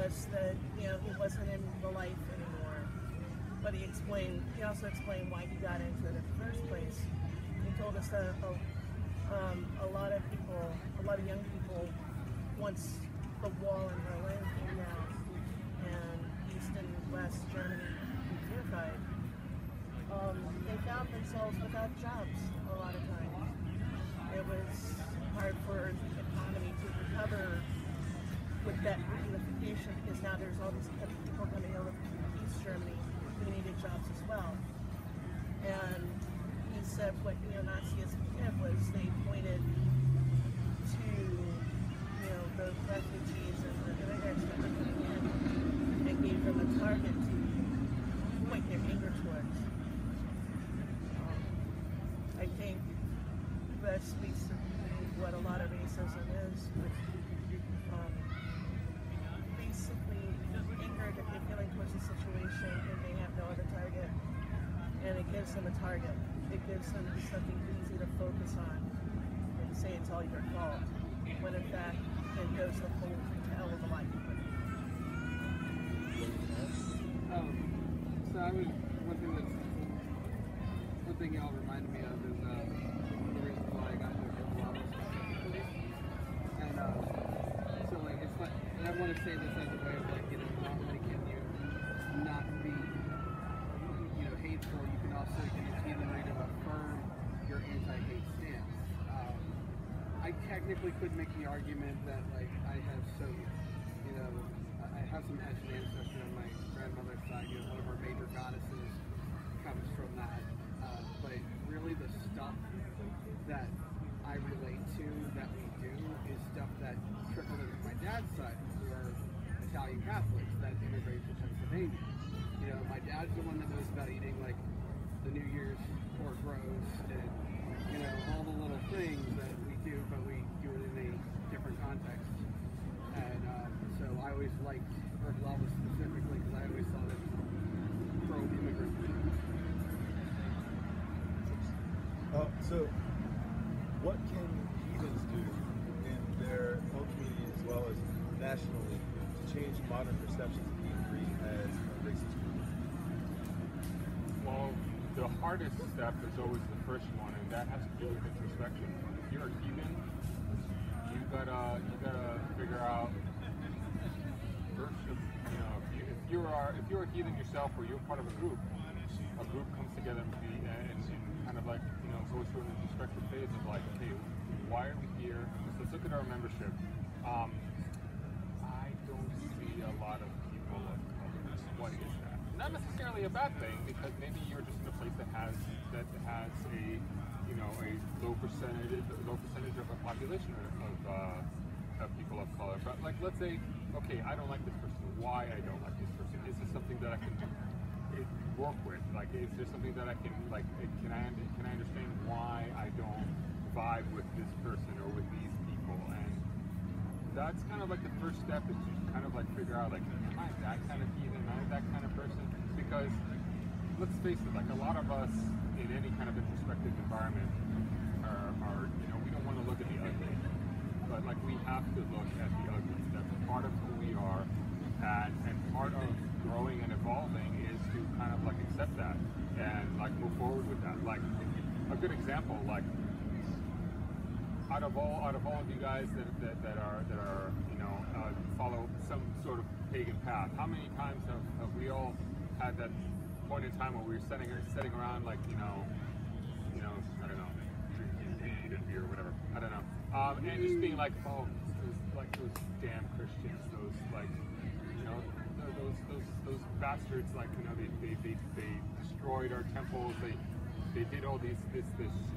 us that, you know, he wasn't in the life anymore. But he also explained why he got into it in the first place. He told us that a lot of young people, once the wall in Berlin came down and East and West Germany unified, they found themselves without jobs a lot of times. It was hard for the economy to recover with that reunification, because now there's all these people coming over from East Germany who needed jobs as well. And he said what neo-Nazism did was they pointed to, you know, the refugees and the immigrants that were coming in and gave them a target to point their anger towards. I think that speaks to what a lot of racism is, which basically anger that they're feeling towards the situation and they have no other target, and it gives them a target. It gives them something easy to focus on and say it's all your fault, when in fact it goes the whole hell of a lot deeper. So I was one thing y'all reminded me of is the reason why I got into Philadelphia specifically. And so like it's like, and I want to say this as a way of like, you know, not only can you not be, you know, hateful, you can also use heathenry to affirm your anti-hate stance. I technically could make the argument that like I have some, you know, I have some Hessian ancestry on my grandmother's side. You know, one of our major goddesses comes from that. But really the stuff that I relate to, that we do, is stuff that trickled into my dad's side, who are Italian Catholics that immigrated to Pennsylvania. You know, my dad's the one that knows about eating like the New Year's pork roast and, you know, all the little things that we do, but we do it in a different context. And so I always liked Philadelphia specifically because I always saw them pro-immigrant. So, what can heathens do in their own community as well as nationally to change modern perceptions of heathenry as a racist group? Well, the hardest step is always the first one, and that has to do with introspection. If you're a heathen, you gotta figure out first, you know, if you're a heathen yourself or you're part of a group comes together and kind of like, you know, goes through an introspective phase of like, okay, why are we here? Let's look at our membership. I don't see a lot of people of color. What is that? Not necessarily a bad thing, because maybe you're just in a place that has a, you know, a low percentage of a population of people of color. But like, let's say, okay, I don't like this person. Why I don't like this person? Is this something that I can work with? Like, is there something that I can, like, can I understand why I don't vibe with this person or with these people? And that's kind of like the first step, is to kind of like figure out, like, am I that kind of heathen? Am I that kind of person? Because let's face it, like, a lot of us in any kind of introspective environment are you know, we don't want to look at the ugly, but like, we have to look at the ugly. That's part of who we are, and part of growing and evolving is to kind of like accept that and like move forward with that. Like, a good example, like, out of all of you guys that are you know, follow some sort of pagan path, how many times have we all had that point in time where we were sitting around, like, you know, I don't know, drinking beer or whatever, I don't know, and just being like, oh, those damn Christians, those, like, you know, those bastards, like, you know, they destroyed our temples, they did all this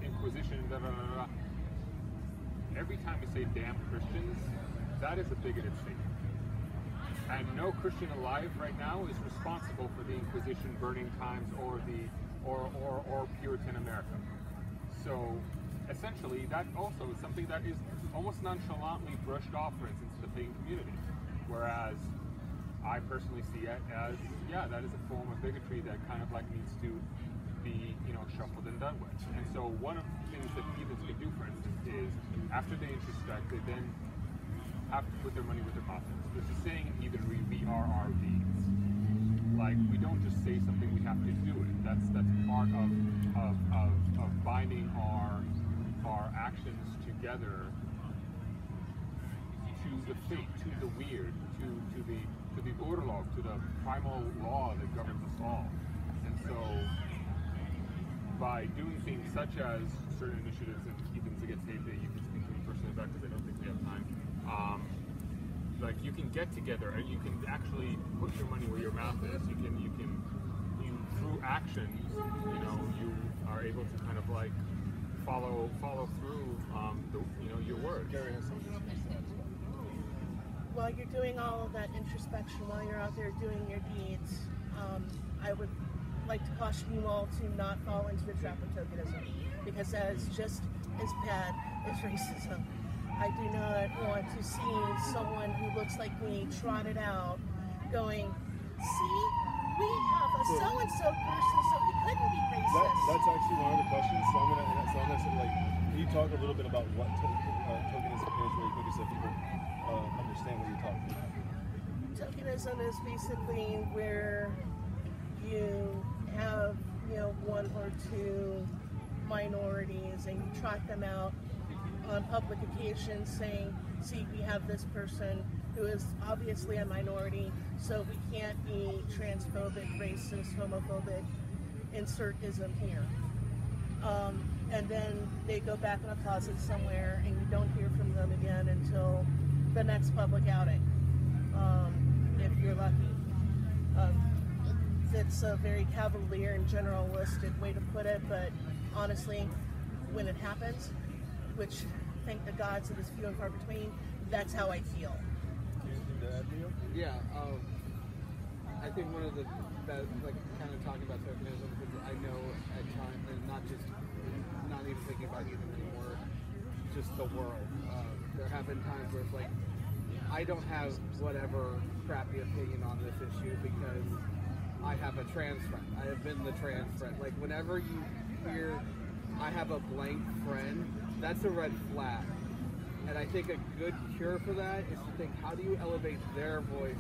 inquisition, blah, blah, blah, blah. Every time you say damn Christians, that is a bigoted statement. And no Christian alive right now is responsible for the Inquisition burning times or Puritan America. So essentially, that also is something that is almost nonchalantly brushed off, for instance, in the pagan community. Whereas I personally see it as, yeah, that is a form of bigotry that kind of like needs to be, you know, shuffled and done with. And so one of the things that heathens can do, for instance, is after they introspect, they then have to put their money with their mouth. There's a saying in heathenry, we are our deeds. Like, we don't just say something, we have to do it. That's part of binding our actions together to the fate, to the weird, to the Urlog, to the primal law that governs us all. And so, by doing things such as certain initiatives in Heathens Against Hate that you can speak to me personally about, because I don't think we have time, like, you can get together and you can actually put your money where your mouth is. You through actions, you are able to kind of like follow through your words. While you're doing all of that introspection, while you're out there doing your deeds, I would like to caution you all to not fall into the trap of tokenism, because that is just as bad as racism. I do not want to see someone who looks like me trotted out going, see, we have a so-and-so person, so he couldn't be racist. That's actually one of the questions. So I'm gonna say, like, can you talk a little bit about what tokenism is really quickly so people understand what you're talking about? Tokenism is basically where you have, one or two minorities and you trot them out on public occasions saying, see, we have this person who is obviously a minority, so we can't be transphobic, racist, homophobic, insert ism here. And then they go back in a closet somewhere and you don't hear from them again until the next public outing, if you're lucky. It's a very cavalier and generalistic way to put it, but honestly, when it happens, which thank the gods it is few and far between, that's how I feel. Yeah, I think one of the that, like, kind of talking about tokenism, because I know at times, and not even thinking about even anymore, just the world. There have been times where it's like, I don't have whatever crappy opinion on this issue because I have a trans friend. I have been the trans friend. Like, whenever you hear I have a blank friend, that's a red flag. And I think a good cure for that is to think, how do you elevate their voice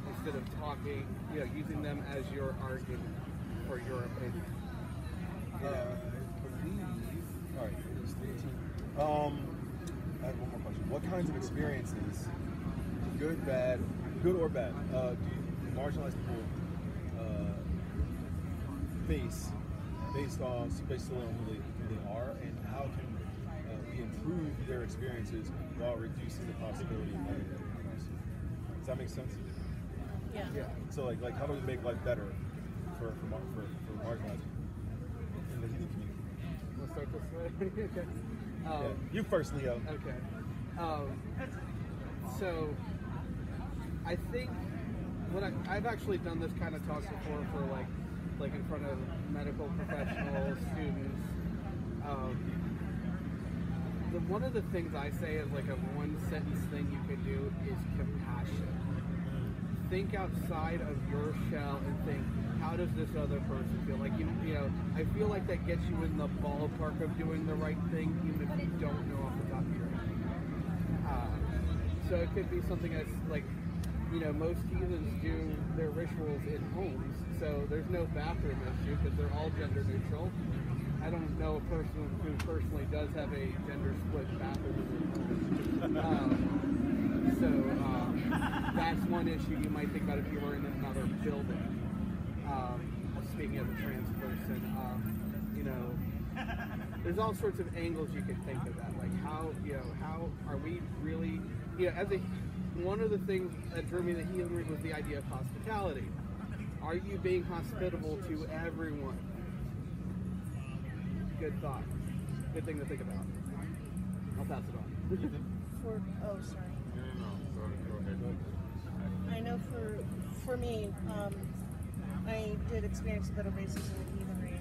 instead of talking, using them as your argument for your opinion? All right, I have one more question. What kinds of experiences, good or bad, do marginalized people face based on who they are, and how can we improve their experiences while reducing the possibility of negative abuse? Does that make sense? Yeah. So like how do we make life better for marginalized people in the heathen community? We'll start this way. Okay. Yeah. You first, Leo. Okay. So I think I've actually done this kind of talk before for like in front of medical professionals, students. One of the things I say is like a one sentence thing you can do is compassion. Think outside of your shell and think, how does this other person feel? Like, I feel like that gets you in the ballpark of doing the right thing, even if you don't know off the top of your head. So it could be something as like, most heathens do their rituals in homes, so there's no bathroom issue because they're all gender neutral. I don't know a person who personally does have a gender split bathroom in their home. So that's one issue you might think about if you were in another building. Speaking of a trans person, there's all sorts of angles you could think of that. Like how are we really, one of the things that drew me to healing was the idea of hospitality. Are you being hospitable to everyone? Good thought. Good thing to think about. I'll pass it on. Sorry. No. Go ahead. I know for me, I did experience a bit of racism in heathenry.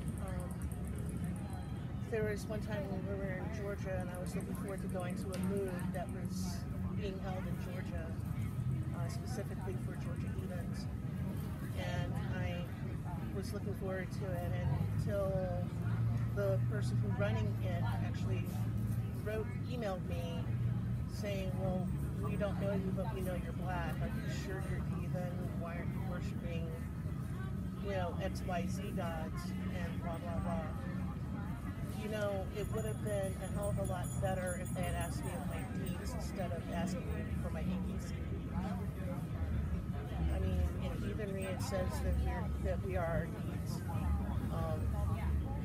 There was one time when we were in Georgia, and I was looking forward to going to a mood that was being held in Georgia, specifically for Georgia heathens. And I was looking forward to it until the person who running it actually emailed me saying, well, we don't know you, but we know you're black. Are you sure you're heathen? XYZ gods and blah, blah, blah. You know, it would have been a hell of a lot better if they had asked me of my deeds instead of asking me for my ABC. I mean, in heathenry it says that we are our deeds.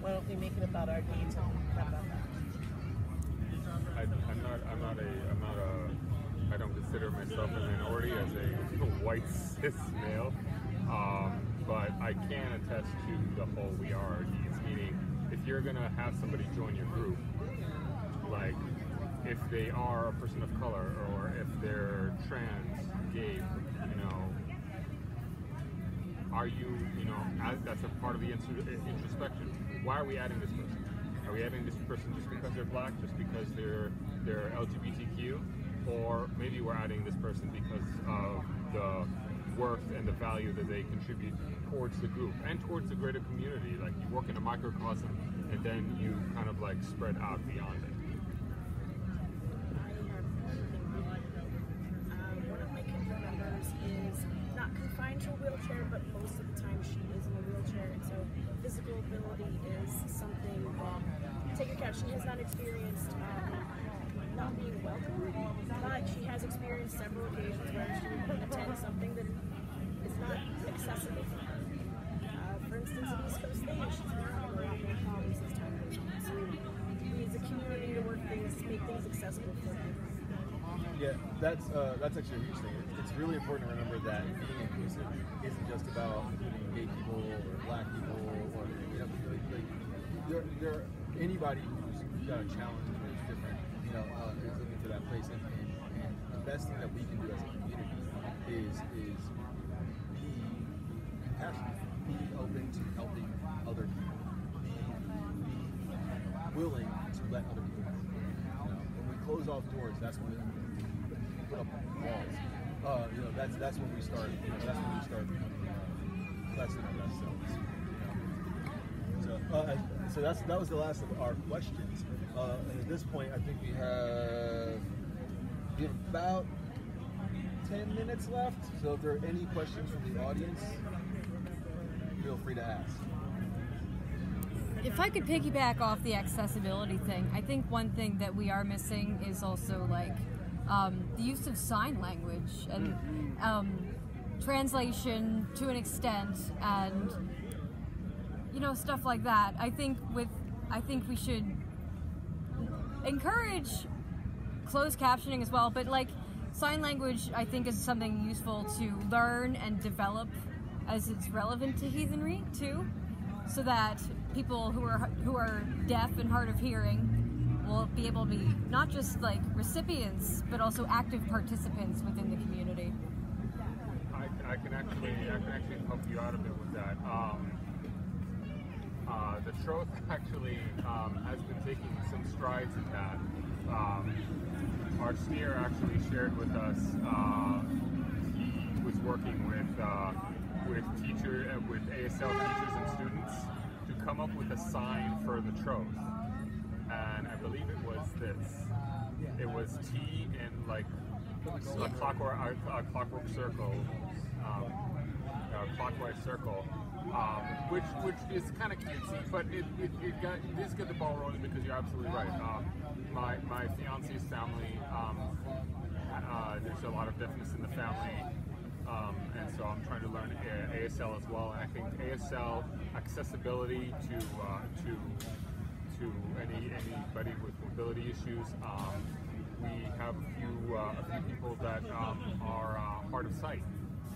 Why don't we make it about our deeds and not about that? I don't consider myself a minority as a white cis male, but I can attest to the whole we are our deeds, meaning if you're gonna have somebody join your group, like if they are a person of color or if they're trans, gay, you know, are you, that's a part of the introspection. Why are we adding this person? Are we adding this person just because they're black, just because they're LGBTQ? Or maybe we're adding this person because of the worth and the value that they contribute towards the group and towards the greater community. Like you work in a microcosm and then you kind of like spread out beyond it. One of my community members is not confined to a wheelchair, but most of the time she is in a wheelchair, and so physical ability is something that, take a count, she has not experienced not being welcome, but she has experienced several occasions where she would attend something that is not accessible for her. For instance, at East Coast Day, she's been having a lot more problems this time around. So we as a community to work things, to make things accessible for her. Yeah, that's actually a huge thing. It's really important to remember that being inclusive isn't just about including gay people or black people or there anybody who's got a challenge or is different, is looking for that place. And the best thing that we can do as a community is be compassionate, be open to helping other people, be willing to let other people help. When we close off doors, that's when we put up walls. That's when we start. That's when we start becoming less than our best selves. So that was the last of our questions. And at this point, I think we have about 10 minutes left. So if there are any questions from the audience, feel free to ask. If I could piggyback off the accessibility thing, I think one thing that we are missing is also like the use of sign language and translation to an extent, and stuff like that. I think we should encourage closed captioning as well, but like sign language I think is something useful to learn and develop as it's relevant to heathenry too, so that people who are deaf and hard of hearing will be able to be not just like recipients but also active participants within the community. I can actually help you out a bit with that. The Troth actually has been taking some strides in that. Our steer actually shared with us he was working with ASL teachers and students to come up with a sign for the Troth, and I believe it was this. It was T in like a clockwork circle, clockwise circle. Which is kind of cutesy, but it does get the ball rolling because you're absolutely right. My fiance's family, there's a lot of deafness in the family, and so I'm trying to learn ASL as well. And I think ASL accessibility to anybody with mobility issues. We have a few people that are hard of sight.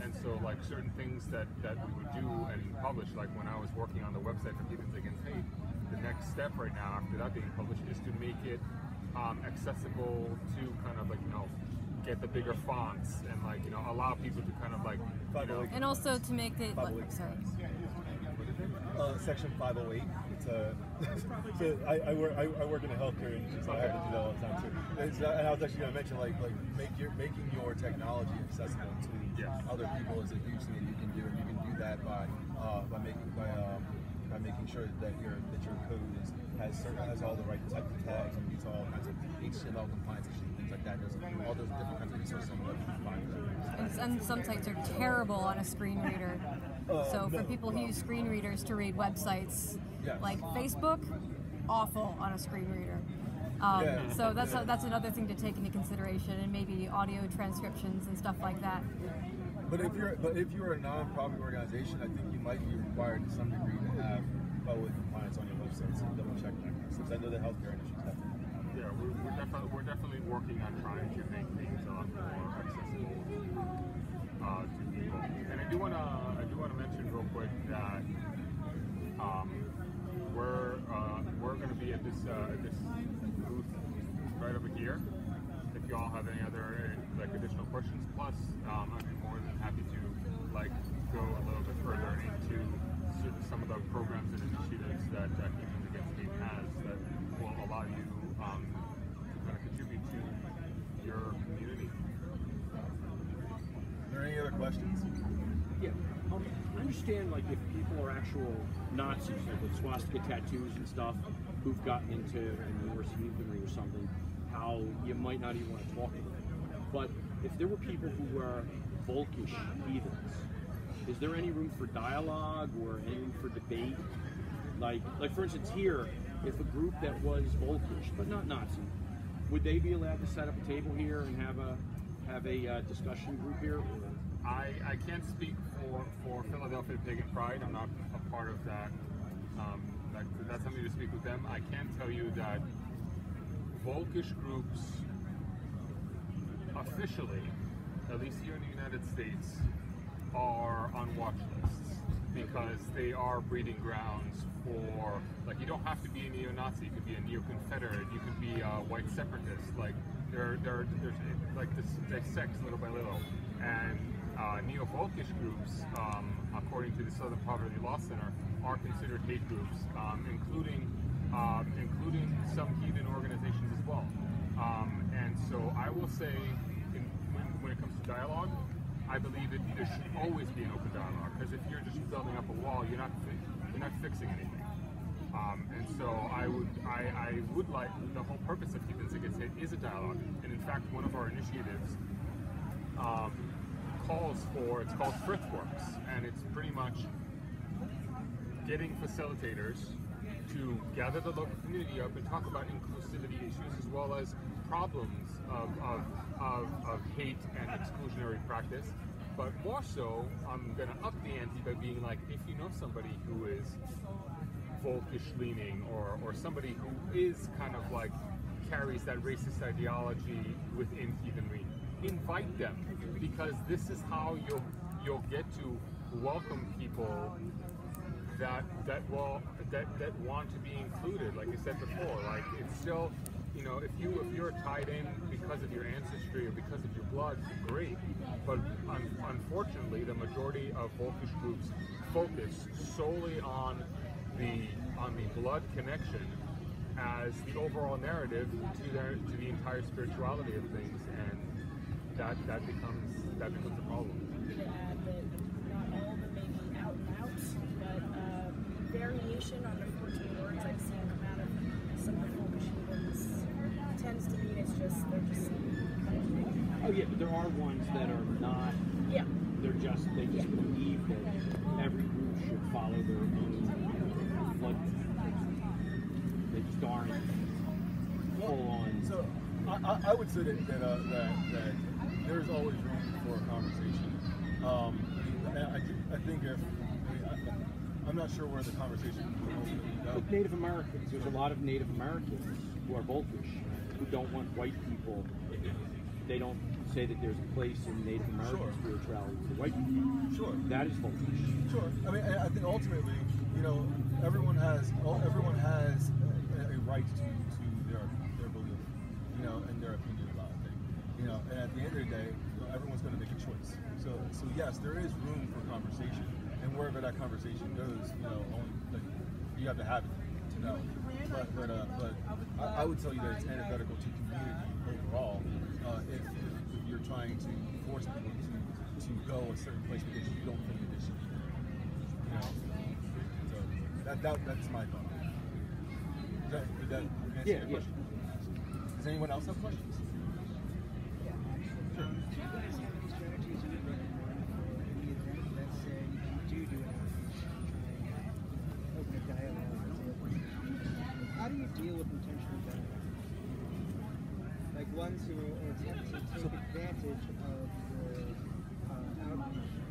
And so, like certain things that we would do and publish, like when I was working on the website for Heathens Against Hate, the next step right now after that being published is to make it accessible to kind of like get the bigger fonts and allow people to kind of like and also to make the Section 508. So I work in the healthcare industry, so I have to do that all the time too. And I was actually going to mention making your technology accessible to other people is a huge thing that you can do, and you can do that by by making sure that your code has all the right types of tags and meets all kinds of HTML compliance issues, things like that. There's all those different kinds of resources on the web you can find. And some sites are terrible on a screen reader. So for people who use screen readers to read websites, Yes. like Facebook, awful on a screen reader. So that's another thing to take into consideration, and maybe audio transcriptions and stuff like that. But if you're a non-profit organization, I think you might be required to some degree to have public compliance on your website, so double check that. Since I know the healthcare industry is definitely. Yeah, we're definitely working on trying to make things a lot more accessible to people. And I do wanna mention real quick that we're going to be at this booth right over here. If you all have any other additional questions, plus I'd be more than happy to go a little bit further into some of the programs and initiatives that Heathens Against Hate has that will allow you to kind of contribute to your community. Are there any other questions? Yeah. I understand, if people are actual Nazis, with swastika tattoos and stuff, who've gotten into Norse heathenry or something, how you might not even want to talk to them. But if there were people who were Volkish heathens, is there any room for dialogue or any room for debate? Like for instance, here, if a group that was Volkish but not Nazi, would they be allowed to set up a table here and have a discussion group here? I can't speak for Philadelphia Pagan Pride. I'm not a part of that. That's something to speak with them. I can tell you that Volkish groups officially, at least here in the United States, are on watch lists because they are breeding grounds for, you don't have to be a neo-Nazi, you could be a neo-Confederate, you could be a white separatist. There's this dissects little by little. And neo-Volkish groups, according to the Southern Poverty Law Center, are considered hate groups, including some heathen organizations as well. And so I will say, when it comes to dialogue, I believe that there should always be an open dialogue, because if you're just building up a wall, you're not fixing anything. And so I would like, the whole purpose of Heathens Against Hate is a dialogue. And in fact, one of our initiatives it's called Frithworks, and it's pretty much getting facilitators to gather the local community up and talk about inclusivity issues as well as problems of hate and exclusionary practice. But more so, I'm going to up the ante by being if you know somebody who is Volkish leaning or somebody who is kind of carries that racist ideology within heathenry, invite them, because this is how you'll get to welcome people that want to be included. Like I said before, it's still, if you're tied in because of your ancestry or because of your blood, great. But unfortunately, the majority of Volkish groups focus solely on the blood connection as the overall narrative to the entire spirituality of things, and that becomes a problem. To add that not all of them may be out and out, but variation on the 14 words I've seen come out of some of the Volkish heathens tends to mean they're just Oh yeah, but there are ones that are not. Yeah. They just believe that every group should follow their own blood. They just aren't full on. So I would say that there's always room for a conversation. I think I'm not sure where the conversation will go. With Native Americans, there's a lot of Native Americans who are Volkish who don't want white people. They don't say that there's a place in Native American spirituality for white people. Sure. That is Volkish. Sure. I mean, I think ultimately, everyone has a right to their belief, and their opinion about a thing, and at the end of the day, everyone's going to make a choice. So yes, there is room for conversation, and wherever that conversation goes, you have to have it to know. But I would tell you that it's antithetical to community overall if you're trying to force people to go a certain place because you don't think that they should be there. So That's my thought. Did that answer your question? Does anyone else have questions? Yeah, actually. Do you guys have any strategies you would recommend for any event? Let's say you do an outreach, open a dialogue. How do you deal with intentional dialogue? Like ones who attempt to take advantage of your outreach